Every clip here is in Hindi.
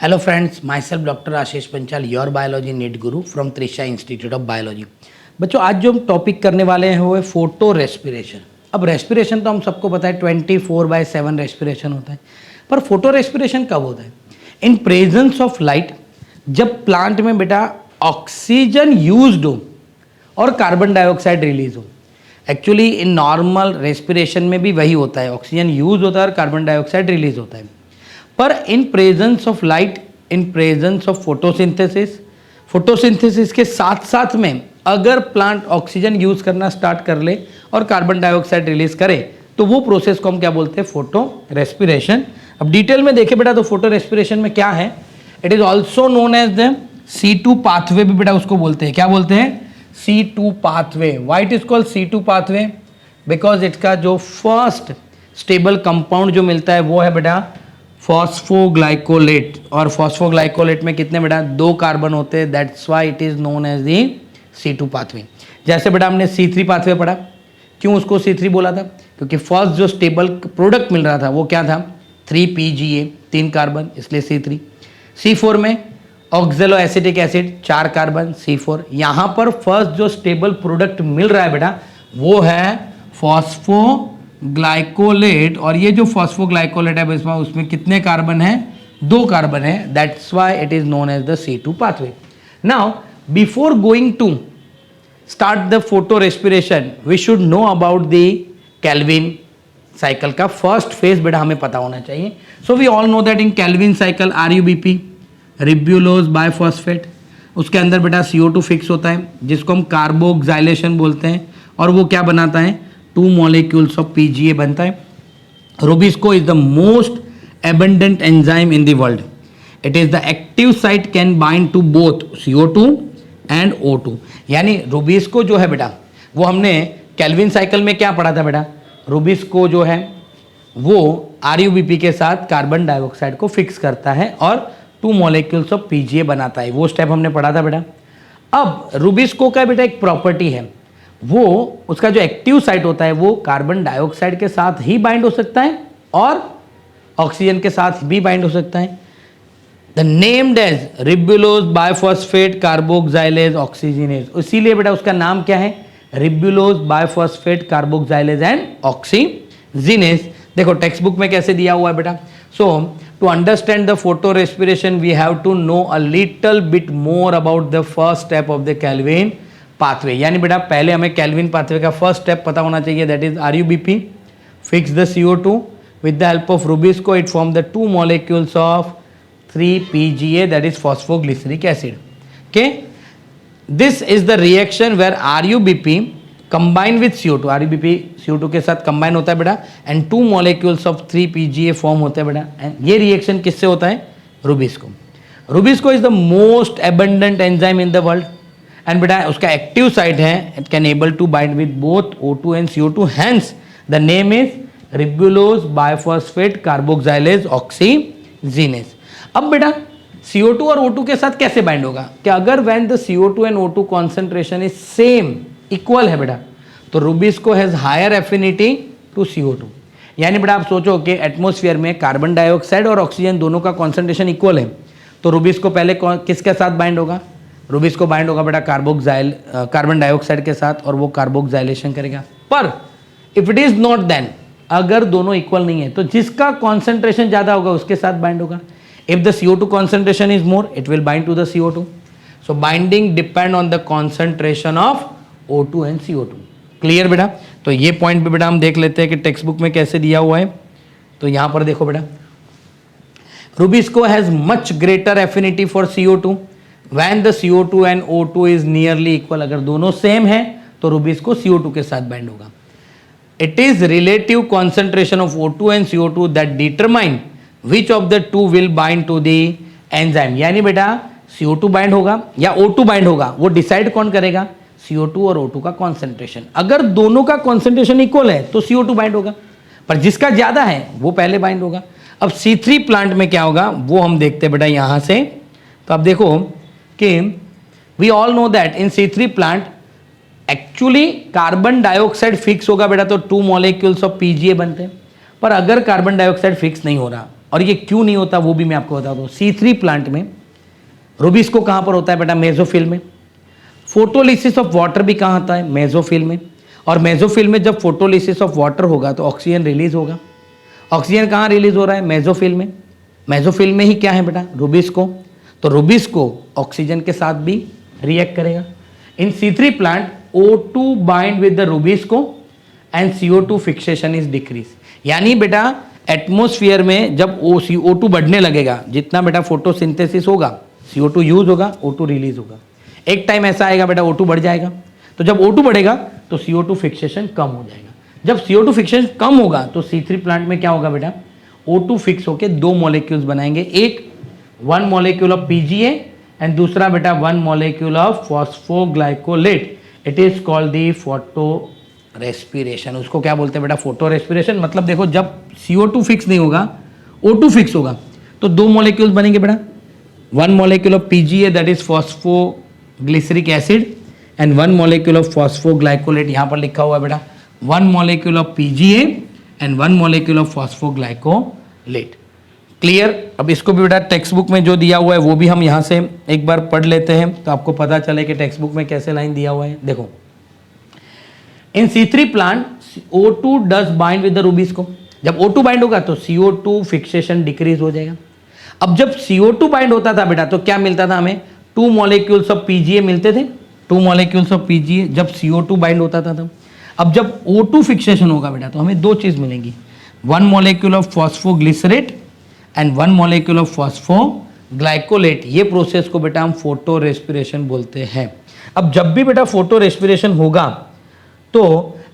Hello friends, myself Dr. Ashish Panchal, your biology NEET guru from Trisha Institute of Biology। बच्चों आज जो हम टॉपिक करने वाले हैं वो है फोटो रेस्पिरेशन। अब रेस्पिरेशन तो हम सबको पता है 24/7 रेस्पिरेशन होता है, पर फोटो रेस्पिरेशन कब होता है? इन प्रेजेंस ऑफ लाइट, जब प्लांट में बेटा ऑक्सीजन यूज्ड हो और कार्बन डाइऑक्साइड रिलीज हो। एक्चुअली इन नॉर्मल रेस्पिरेशन में भी वही होता है, ऑक्सीजन यूज होता है और कार्बन डाइऑक्साइड रिलीज होता है। पर in presence of light, in presence of photosynthesis, photosynthesis के साथ साथ में अगर प्लांट ऑक्सीजन यूज करना स्टार्ट कर ले और कार्बन डाइऑक्साइड रिलीज करे तो वो प्रोसेस को हम क्या बोलते हैं? Photo respiration. अब डिटेल में देखें बेटा तो फोटो रेस्पिरेशन में क्या है, it is also known as the C2 pathway भी बेटा उसको बोलते हैं। क्या बोलते हैं? C2 pathway. Why it is called C2 pathway? Because इसका जो फर्स्ट स्टेबल कंपाउंड जो मिलता है वो है बेटा फॉस्फोग्लाइकोलेट, और फॉस्फोग्लाइकोलेट में कितने बेटा? 2 कार्बन होते हैं। That's why it is known as the C2 pathway. जैसे बेटा हमने C3 पाथवे पढ़ा, क्यों उसको C3 बोला था? क्योंकि फर्स्ट जो स्टेबल प्रोडक्ट मिल रहा था वो क्या था? 3PGA, 3 कार्बन, इसलिए C3। C4 में ऑक्जेलो एसिटिक एसिड, 4 कार्बन, C4। यहाँ पर फर्स्ट जो स्टेबल प्रोडक्ट मिल रहा है बेटा वो है फॉस्फोग्लाइकोलेट, और ये जो फॉस्फोग्लाइकोलेट है उसमें कितने कार्बन है? 2 कार्बन है। That's why it is known as the C2 pathway. Now before going to start the photo respiration we should know about the Calvin cycle का फर्स्ट फेज बेटा हमें पता होना चाहिए। So we all know that in Calvin cycle RUBP, ribulose bisphosphate, उसके अंदर बेटा CO2 फिक्स होता है जिसको हम कार्बोक्सिलेशन बोलते हैं, और वो क्या बनाता है? 2 मॉलिक्यूल्स ऑफ PGA बनता है। Rubisco is the most abundant enzyme in the world. It is the active site can bind to both CO2 and O2। यानी रुबिस्को जो है बेटा वो हमने केल्विन साइकिल में क्या पढ़ा था बेटा? रुबिस्को जो है वो RUBP के साथ कार्बन डाइऑक्साइड को फिक्स करता है और 2 मॉलिक्यूल्स ऑफ PGA बनाता है। वो स्टेप हमने पढ़ा था बेटा। अब रुबिस्को का बेटा एक प्रॉपर्टी है, वो उसका जो एक्टिव साइट होता है वो कार्बन डाइऑक्साइड के साथ ही बाइंड हो सकता है और ऑक्सीजन के साथ भी बाइंड हो सकता है। The named as ribulose bisphosphate carboxylase oxygenase, इसीलिए बेटा उसका नाम क्या है? Ribulose bisphosphate carboxylase and oxygenase. देखो टेक्स्ट बुक में कैसे दिया हुआ है बेटा। So to understand the photo respiration we have to know a little bit more about the first step of the Calvin pathway. यानी बेटा पहले हमें केल्विन पाथवे का फर्स्ट स्टेप पता होना चाहिए, that is RUBP, fix the CO2 with the help of Rubisco it form the 2 molecules of 3PGA, that is phosphoglyceric acid. Okay, this is the reaction where RUBP combine with CO2, RUBP CO2 के साथ combine होता है बेटा, and 2 molecules of 3PGA form होते हैं बेटा। and ये reaction किससे होता है? Rubisco। Rubisco is the most abundant enzyme in the world, and बेटा उसका active site है, it can able to bind with both O2 and CO2, hence the name is ribulose bisphosphate carboxylase oxygenase. अब बेटा CO2 और O2 के साथ कैसे बाइंड होगा? कि अगर when the CO2 and O2 concentration is same, equal है बेटा, तो rubisco has higher affinity to CO2। यानी बेटा आप सोचो कि एटमोस्फियर में कार्बन डाइऑक्साइड और ऑक्सीजन दोनों का कॉन्सेंट्रेशन इक्वल है, तो रुबिस्को पहले किसके साथ बाइंड होगा? रुबिस्को बाइंड होगा बेटा कार्बन डाइऑक्साइड के साथ, और वो कार्बोक्सिलेशन करेगा। पर if it is not then, अगर दोनों इक्वल नहीं है तो जिसका कॉन्सेंट्रेशन ज्यादा होगा उसके साथ बाइंड होगा। If the CO2 concentration is more it will bind to the CO2। So binding depend on the concentration of O2 and CO2। Clear बेटा? तो ये पॉइंट भी बेटा हम देख लेते हैं कि टेक्स्ट बुक में कैसे दिया हुआ है। तो यहां पर देखो बेटा, Rubisco has much greater affinity for CO2 when the CO2 and O2 is nearly equal. अगर दोनों सेम है तो रुबिस्को CO2 के साथ बाइंड होगा। It is relative concentration of O2 and CO2 that determine which of the two will bind to the enzyme। यानी बेटा CO2 बाइंड होगा या O2 बाइंड होगा, वो डिसाइड कौन करेगा? CO2 और O2 का कॉन्सेंट्रेशन। अगर दोनों का कॉन्सेंट्रेशन इक्वल है तो CO2 बाइंड होगा, पर जिसका ज्यादा है वो पहले बाइंड होगा। अब C3 प्लांट में क्या होगा वो हम देखते हैं बेटा यहां से। तो आप देखो कि we all know that in C3 plant actually carbon dioxide fix होगा बेटा तो 2 मॉलिक्यूल्स ऑफ PGA बनते हैं। पर अगर कार्बन डाइऑक्साइड फिक्स नहीं हो रहा और ये क्यों नहीं होता वो भी मैं आपको बता दूँ। C3 प्लांट में रूबिस्को कहाँ पर होता है बेटा? मेसोफिल में। फोटोलिसिस ऑफ वाटर भी कहाँ होता है? मेसोफिल में। और मेसोफिल में जब फोटोलिसिस ऑफ वाटर होगा तो ऑक्सीजन रिलीज होगा। ऑक्सीजन कहाँ रिलीज हो रहा है? मेसोफिल में। मेसोफिल में ही क्या है बेटा? रूबिस्को। तो रूबिस्को ऑक्सीजन के साथ भी रिएक्ट करेगा। इन C3 plant O2 bind with the rubisco and CO2 fixation is decrease. यानी बेटा एटमोस्फियर में जब CO2 बढ़ने लगेगा, जितना बेटा फोटोसिंथेसिस होगा CO2 यूज होगा, O2 रिलीज होगा। एक टाइम ऐसा आएगा बेटा O2 बढ़ जाएगा, तो जब O2 बढ़ेगा तो CO2 फिक्सेशन कम हो जाएगा। जब CO2 फिक्सेशन कम होगा तो C3 प्लांट में क्या होगा बेटा? O2 फिक्स होके दो मॉलिक्यूल्स बनाएंगे, एक 1 मॉलिक्यूल ऑफ PGA एंड दूसरा बेटा 1 molecule of phosphoglycolate. It is called the photo respiration. उसको क्या बोलते हैं बेटा? Photo respiration. मतलब देखो जब CO2 फिक्स नहीं होगा, O2 फिक्स होगा, तो दो मॉलिक्यूल्स बनेंगे बेटा, 1 molecule of PGA that is phosphoglyceric acid and 1 molecule of phosphoglycolate. यहाँ पर लिखा हुआ है बेटा 1 molecule of PGA and 1 molecule of phosphoglycolate. Clear? अब इसको भी बेटा टेक्स्ट बुक में जो दिया हुआ है वो भी हम यहाँ से एक बार पढ़ लेते हैं तो आपको पता चले कि टेक्स्ट बुक में कैसे लाइन दिया हुआ है। देखो, इन C3 plant O2 does bind with the rubisco. जब O2 बाइंड होगा तो CO2 फिक्सेशन डिक्रीज हो जाएगा। अब जब CO2 बाइंड होता था बेटा तो क्या मिलता था हमें? 2 मॉलिक्यूल्स ऑफ PGA मिलते थे, 2 मॉलिक्यूल्स ऑफ PGA जब CO2 बाइंड होता था तब। अब जब O2 फिक्सेशन होगा बेटा तो हमें दो चीज मिलेंगी, 1 molecule of phosphoglycerate and 1 molecule of phosphoglycolate. ये प्रोसेस को बेटा हम फोटो रेस्पिरेशन बोलते हैं। अब जब भी बेटा फोटो रेस्पिरेशन होगा तो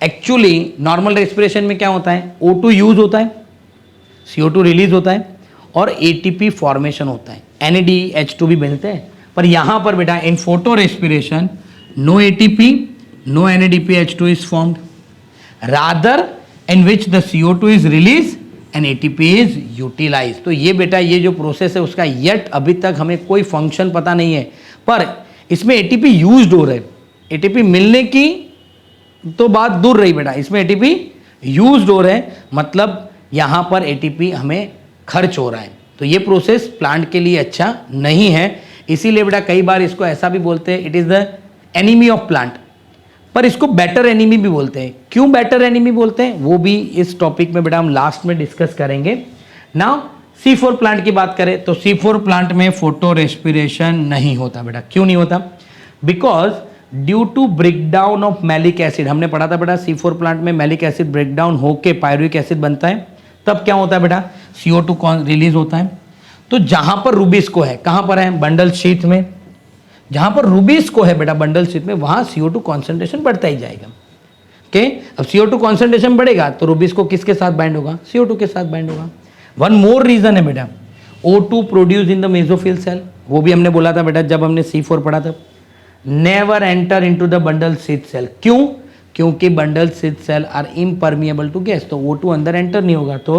एक्चुअली नॉर्मल रेस्पिरेशन में क्या होता है? O2 यूज होता है, CO2 रिलीज होता है और ATP फॉर्मेशन होता है, NADH2 भी बनते हैं। पर यहां पर बेटा in photo respiration no ATP no NADPH2 is formed, rather in which the CO2 is released and ATP is utilized। तो ये बेटा ये जो प्रोसेस है उसका yet अभी तक हमें कोई फंक्शन पता नहीं है, पर इसमें ATP यूज्ड हो रहा है। ATP मिलने की तो बात दूर रही बेटा, इसमें ATP यूज्ड हो रहे हैं, मतलब यहाँ पर ATP हमें खर्च हो रहा है। तो ये प्रोसेस प्लांट के लिए अच्छा नहीं है, इसीलिए बेटा कई बार इसको ऐसा भी बोलते हैं, it is the enemy of plant, पर इसको बेटर एनिमी भी बोलते हैं। क्यों बेटर एनिमी बोलते हैं वो भी इस टॉपिक में बेटा हम लास्ट में डिस्कस करेंगे। नाउ C4 प्लांट की बात करें तो C4 प्लांट में फोटो रेस्पिरेशन नहीं होता बेटा। क्यों नहीं होता? Because due to breakdown of malic acid. हमने पढ़ा था बेटा C4 प्लांट में मैलिक एसिड ब्रेकडाउन होके पायरुविक एसिड बनता है, तब क्या होता है बेटा? CO2 रिलीज होता है। तो जहां पर रूबिस्को है, कहां पर है? बंडल शीथ में। जहां पर रूबिस्को है बेटा बंडल शीथ में, वहां CO2 कॉन्सेंट्रेशन बढ़ता ही जाएगा। ओके, अब CO2 कॉन्सेंट्रेशन बढ़ेगा तो रूबिस्को किसके साथ बाइंड होगा? CO2 के साथ बाइंड होगा। वन मोर रीजन है बेटा, O2 produce in the mesophyll cell, वो भी हमने बोला था बेटा जब हमने C4 पढ़ा था। Never enter into the bundle sheath cell. क्यों? क्योंकि bundle sheath cell are impermeable to gas, तो O2 अंदर एंटर नहीं होगा तो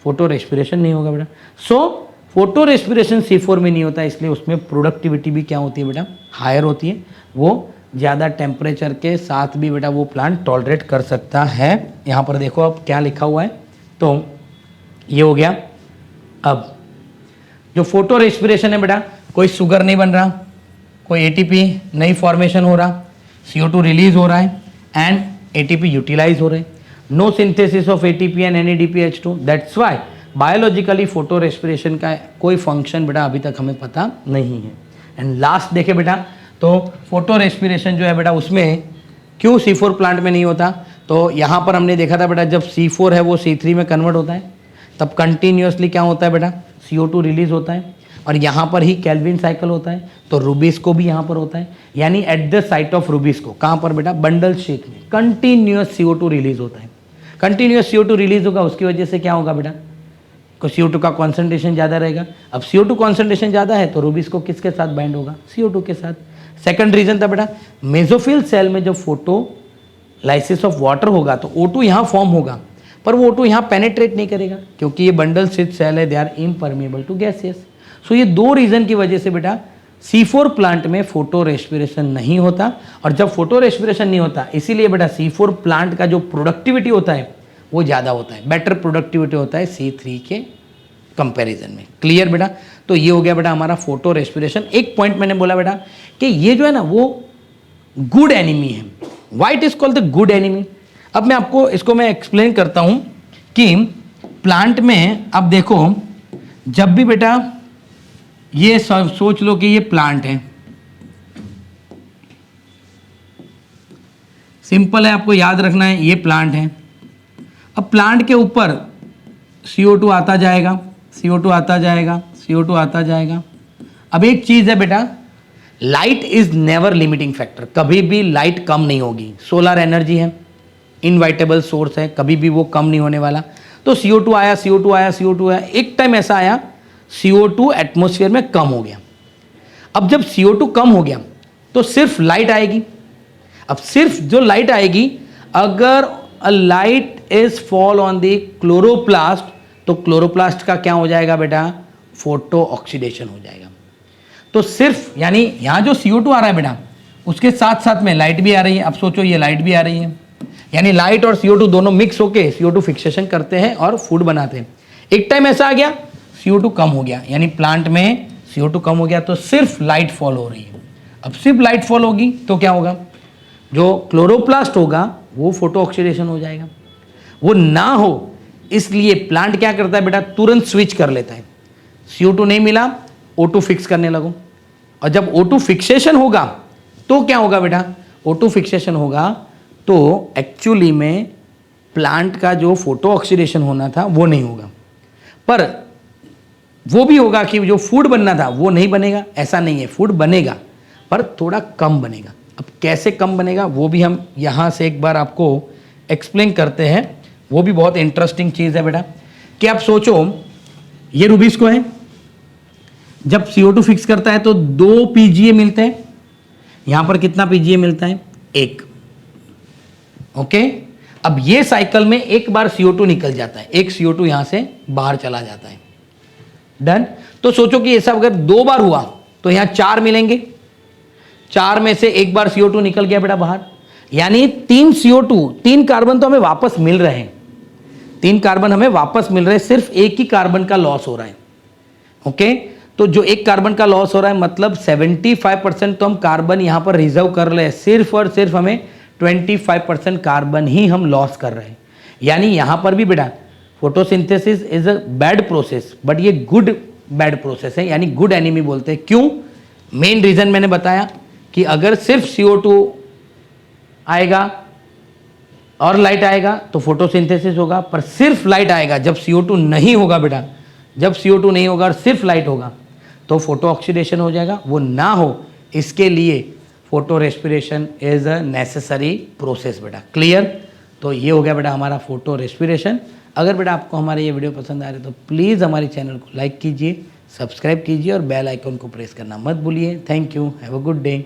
फोटो रेस्पिरेशन नहीं होगा बेटा। सो फोटो रेस्पिरेशन C4 में नहीं होता, इसलिए उसमें प्रोडक्टिविटी भी क्या होती है बेटा? हायर होती है। वो ज़्यादा टेम्परेचर के साथ भी बेटा वो प्लांट टॉलरेट कर सकता है। यहाँ पर देखो अब क्या लिखा हुआ है, तो ये हो गया। अब जो फोटो रेस्पिरेशन है बेटा, कोई शुगर नहीं बन रहा, कोई ATP नई फॉर्मेशन हो रहा, CO2 रिलीज हो रहा है एंड ATP यूटिलाइज हो रहे हैं। No synthesis of ATP and NADPH2, that's why biologically photorespiration का कोई फंक्शन बेटा अभी तक हमें पता नहीं है। एंड लास्ट देखे बेटा, तो फोटो रेस्पिरेशन जो है बेटा उसमें क्यों C4 प्लांट में नहीं होता? तो यहाँ पर हमने देखा था बेटा जब C4 है वो C3 में कन्वर्ट होता है, तब कंटिन्यूसली क्या होता है बेटा? CO2 रिलीज होता है और यहाँ पर ही केल्विन साइकिल होता है, तो रूबिस्को भी यहाँ पर होता है। यानी at the site of rubisco, कहाँ पर बेटा? बंडल शीथ में कंटिन्यूस CO2 रिलीज होता है। कंटिन्यूस CO2 रिलीज होगा, उसकी वजह से क्या होगा बेटा? को CO2 का कॉन्सेंट्रेशन ज़्यादा रहेगा। अब CO2 कॉन्सेंट्रेशन ज़्यादा है तो रूबिस्को किसके साथ बाइंड होगा? CO2 के साथ। सेकंड रीजन था बेटा, मेसोफिल सेल में जब फोटो लाइसिस ऑफ वाटर होगा तो O2 यहाँ फॉर्म होगा, पर वो O2 यहाँ पेनेट्रेट नहीं करेगा क्योंकि ये बंडल शीथ सेल है, they are impermeable to gases. सो ये दो रीजन की वजह से बेटा C4 प्लांट में फोटो रेस्पिरेशन नहीं होता। और जब फोटो रेस्पिरेशन नहीं होता इसीलिए बेटा C4 प्लांट का जो प्रोडक्टिविटी होता है वो ज़्यादा होता है, बेटर प्रोडक्टिविटी होता है C3 के कंपैरिजन में। क्लियर बेटा? तो ये हो गया बेटा हमारा फोटो रेस्पिरेशन। एक पॉइंट मैंने बोला बेटा कि ये जो है ना वो गुड एनिमी है। Why it is called the good enemy? अब मैं आपको इसको मैं एक्सप्लेन करता हूं कि प्लांट में अब देखो, जब भी बेटा ये सोच लो कि ये प्लांट है, सिंपल है, आपको याद रखना है ये प्लांट है। अब प्लांट के ऊपर CO2 आता जाएगा, CO2 आता जाएगा, CO2 आता जाएगा। अब एक चीज है बेटा, light is never limiting factor, कभी भी लाइट कम नहीं होगी। सोलर एनर्जी है, इनवाइटेबल सोर्स है, कभी भी वो कम नहीं होने वाला। तो CO2 आया, CO2 आया, CO2 आया, एक टाइम ऐसा आया CO2 एटमॉस्फेयर में कम हो गया। अब जब CO2 कम हो गया तो सिर्फ लाइट आएगी। अब सिर्फ जो लाइट आएगी, अगर a light is fall on the chloroplast, तो क्लोरोप्लास्ट का क्या हो जाएगा बेटा? फोटो ऑक्सीडेशन हो जाएगा। तो सिर्फ यानी यहां जो CO2 आ रहा है बेटा, उसके साथ साथ में लाइट भी आ रही है। अब सोचो ये लाइट भी आ रही है, यानी लाइट और CO2 दोनों मिक्स होके CO2 फिक्सेशन करते हैं और फूड बनाते हैं। एक टाइम ऐसा आ गया CO2 कम हो गया, यानी प्लांट में CO2 कम हो गया तो सिर्फ लाइट फॉल हो रही है। अब सिर्फ लाइट फॉल होगी तो क्या होगा? जो क्लोरोप्लास्ट होगा वो फोटो ऑक्सीडेशन हो जाएगा। वो ना हो इसलिए प्लांट क्या करता है बेटा? तुरंत स्विच कर लेता है। CO2 नहीं मिला, O2 फिक्स करने लगो। और जब O2 फिक्सेशन होगा तो क्या होगा बेटा? O2 फिक्सेशन होगा तो एक्चुअली में प्लांट का जो फोटो ऑक्सीडेशन होना था वो नहीं होगा, पर वो भी होगा कि जो फूड बनना था वो नहीं बनेगा। ऐसा नहीं है, फूड बनेगा पर थोड़ा कम बनेगा। अब कैसे कम बनेगा वो भी हम यहाँ से एक बार आपको एक्सप्लेन करते हैं। वो भी बहुत इंटरेस्टिंग चीज़ है बेटा कि आप सोचो ये रूबिस्को है, जब CO2 फिक्स करता है तो 2 PGA मिलते हैं। यहाँ पर कितना PGA मिलता है? 1। ओके, अब ये साइकिल में एक बार CO2 निकल जाता है, एक CO2 यहाँ से बाहर चला जाता है। डन। तो सोचो कि ऐसा अगर 2 बार हुआ तो यहाँ 4 मिलेंगे, 4 में से एक बार CO2 निकल गया बेटा बाहर, यानी 3 CO2, 3 कार्बन तो हमें वापस मिल रहे हैं, 3 कार्बन हमें वापस मिल रहे हैं, सिर्फ एक ही कार्बन का लॉस हो रहा है। ओके, तो जो एक कार्बन का लॉस हो रहा है मतलब 75% तो हम कार्बन यहां पर रिजर्व कर रहे हैं, सिर्फ और सिर्फ हमें 25% कार्बन ही हम लॉस कर रहे हैं। यानी यहां पर भी बेटा photosynthesis is a bad process, but ये गुड बैड प्रोसेस है, यानी गुड एनिमी बोलते हैं। क्यों? मेन रीजन मैंने बताया कि अगर सिर्फ CO2 आएगा और लाइट आएगा तो फोटोसिंथेसिस होगा, पर सिर्फ लाइट आएगा जब CO2 नहीं होगा बेटा, जब CO2 नहीं होगा और सिर्फ लाइट होगा तो फोटो ऑक्सीडेशन हो जाएगा। वो ना हो इसके लिए photo respiration is a necessary process बेटा। क्लियर? तो ये हो गया बेटा हमारा फोटो रेस्पिरेशन। अगर बेटा आपको हमारे ये वीडियो पसंद आ रहे तो प्लीज़ हमारे चैनल को लाइक कीजिए, सब्सक्राइब कीजिए और बेल आइकन को प्रेस करना मत भूलिए। Thank you, have a good day.